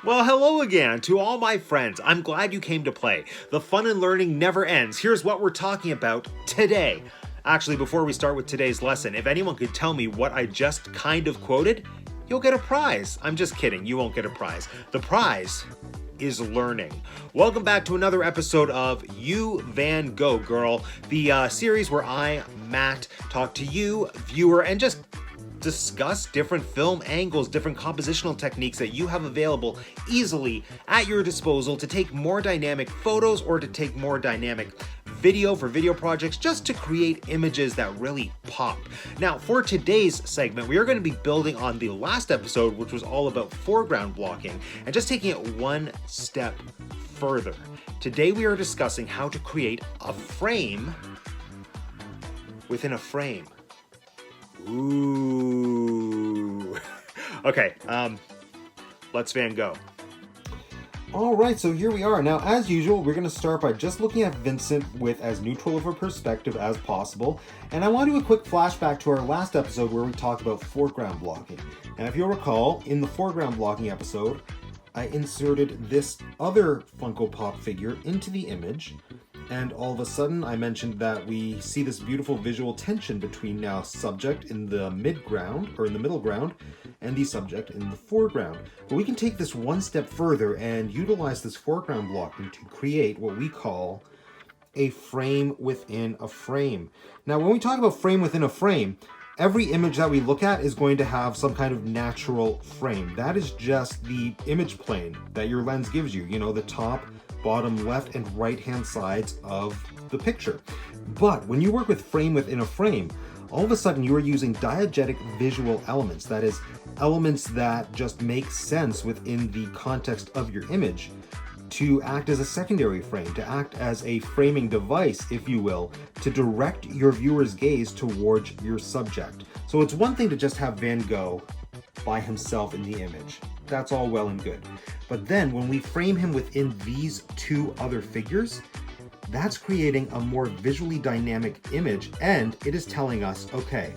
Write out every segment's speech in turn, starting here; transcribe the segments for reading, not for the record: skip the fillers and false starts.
Well, hello again to all my friends. I'm glad you came to play. The fun and learning never ends. Here's what we're talking about today. Actually, before we start with today's lesson, if anyone could tell me what I just kind of quoted, you'll get a prize. I'm just kidding. You won't get a prize. The prize is learning. Welcome back to another episode of You Van Gogh Girl, the series where I, Matt, talk to you, viewer, and just discuss different film angles, different compositional techniques that you have available easily at your disposal to take more dynamic photos or to take more dynamic video for video projects, just to create images that really pop. Now, for today's segment, we are going to be building on the last episode, which was all about foreground blocking, and just taking it one step further. Today, we are discussing how to create a frame within a frame. Ooh. Okay, let's Van Gogh. Alright, so here we are. Now, as usual, we're going to start by just looking at Vincent with as neutral of a perspective as possible. And I want to do a quick flashback to our last episode where we talked about foreground blocking. And if you'll recall, in the foreground blocking episode, I inserted this other Funko Pop figure into the image. And all of a sudden, I mentioned that we see this beautiful visual tension between now subject in the midground, or in the middle ground, and the subject in the foreground. But we can take this one step further and utilize this foreground blocking to create what we call a frame within a frame. Now, when we talk about frame within a frame, every image that we look at is going to have some kind of natural frame. That is just the image plane that your lens gives you. You know, the top, bottom, left, and right-hand sides of the picture. But when you work with frame within a frame, all of a sudden you are using diegetic visual elements. That is, elements that just make sense within the context of your image to act as a secondary frame, to act as a framing device, if you will, to direct your viewer's gaze towards your subject. So it's one thing to just have Van Gogh by himself in the image. That's all well and good. But then when we frame him within these two other figures, that's creating a more visually dynamic image, and it is telling us, okay,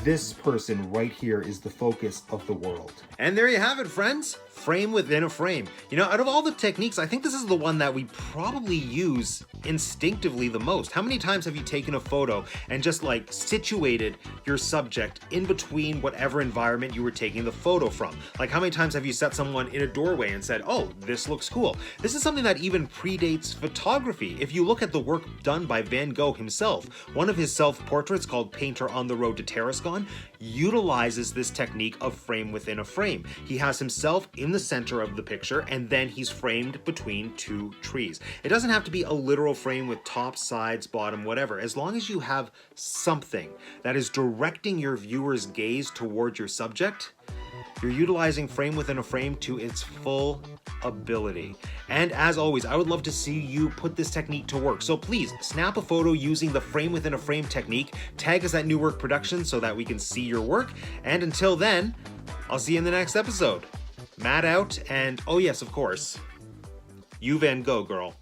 this person right here is the focus of the world. And there you have it, friends. Frame within a frame. You know, out of all the techniques, I think this is the one that we probably use instinctively the most. How many times have you taken a photo and just like situated your subject in between whatever environment you were taking the photo from? Like, how many times have you set someone in a doorway and said, oh, this looks cool? This is something that even predates photography. If you look at the work done by Van Gogh himself, one of his self-portraits called Painter on the Road to Tarascon utilizes this technique of frame within a frame. He has himself in the center of the picture, and then he's framed between two trees. It doesn't have to be a literal frame with top, sides, bottom, whatever. As long as you have something that is directing your viewer's gaze towards your subject, you're utilizing frame within a frame to its full ability. And as always, I would love to see you put this technique to work. So please snap a photo using the frame within a frame technique, tag us at New Work Productions so that we can see your work. And until then, I'll see you in the next episode. Matt out, and oh yes, of course, you Van Gogh, girl.